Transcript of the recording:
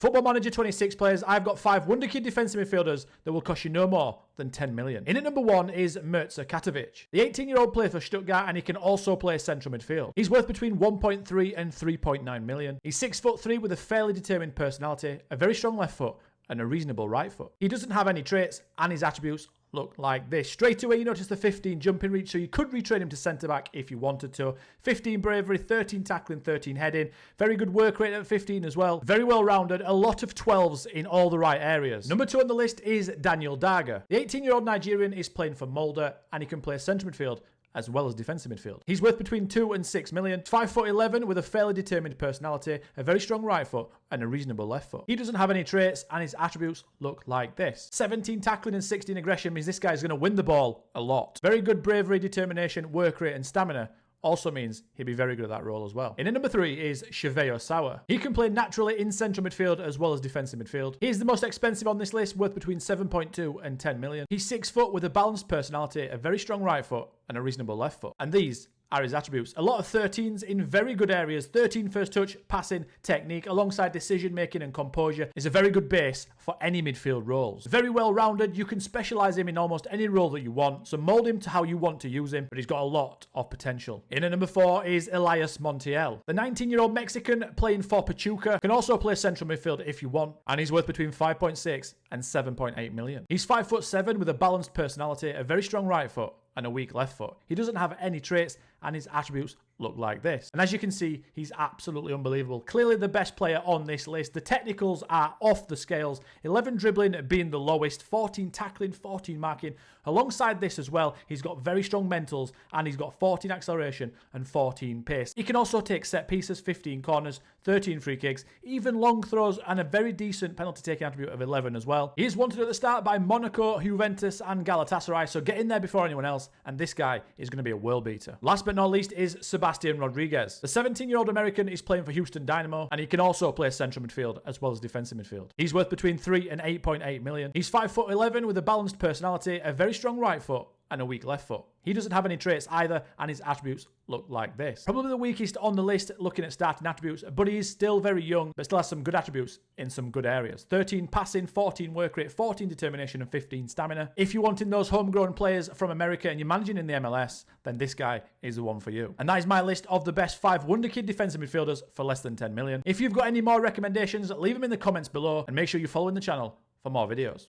Football Manager 26 players, I've got 5 Wonderkid defensive midfielders that will cost you no more than 10 million. In at number 1 is Mirza Katovic. The 18-year-old plays for Stuttgart and he can also play central midfield. He's worth between 1.3 and 3.9 million. He's 6'3" with a fairly determined personality, a very strong left foot and a reasonable right foot. He doesn't have any traits and his attributes look like this. Straight away you notice the 15 jumping reach, so you could retrain him to centre back if you wanted to. 15 bravery, 13 tackling, 13 heading. Very good work rate at 15 as well. Very well rounded, a lot of 12s in all the right areas. Number 2 on the list is Daniel Dagger. The 18-year-old Nigerian is playing for Molde and he can play centre midfield as well as defensive midfield. He's worth between 2 and 6 million. 5'11" with a fairly determined personality, a very strong right foot and a reasonable left foot. He doesn't have any traits and his attributes look like this. 17 tackling and 16 aggression means this guy's going to win the ball a lot. Very good bravery, determination, work rate and stamina also means he'll be very good at that role as well. In at number 3 is Chaveos Sawa. He can play naturally in central midfield as well as defensive midfield. He is the most expensive on this list, worth between 7.2 and 10 million. He's 6 foot with a balanced personality, a very strong right foot and a reasonable left foot. And these are his attributes. A lot of 13s in very good areas. 13 first touch, passing, technique, alongside decision making and composure is a very good base for any midfield roles. Very well rounded. You can specialize him in almost any role that you want, so mold him to how you want to use him, but he's got a lot of potential. In at number 4 is Elias Montiel. The 19-year-old Mexican playing for Pachuca can also play central midfield if you want, and he's worth between 5.6 and 7.8 million. He's 5'7" with a balanced personality, a very strong right foot and a weak left foot. He doesn't have any traits and his attributes look like this. And as you can see, he's absolutely unbelievable. Clearly the best player on this list. The technicals are off the scales. 11 dribbling being the lowest, 14 tackling, 14 marking. Alongside this as well, he's got very strong mentals and he's got 14 acceleration and 14 pace. He can also take set pieces, 15 corners, 13 free kicks, even long throws and a very decent penalty taking attribute of 11 as well. He is wanted at the start by Monaco, Juventus and Galatasaray, so get in there before anyone else and this guy is going to be a world beater. Last but not least is Sebastian Rodriguez. The 17-year-old American is playing for Houston Dynamo and he can also play central midfield as well as defensive midfield. He's worth between 3 and 8.8 million. He's 5'11" with a balanced personality, a very strong right foot and a weak left foot. He doesn't have any traits either and his attributes look like this. Probably the weakest on the list looking at starting attributes, but he is still very young but still has some good attributes in some good areas. 13 passing, 14 work rate, 14 determination and 15 stamina. If you're wanting those homegrown players from America and you're managing in the MLS, then this guy is the one for you. And that is my list of the best 5 Wonderkid defensive midfielders for less than 10 million. If you've got any more recommendations, leave them in the comments below and make sure you're following the channel for more videos.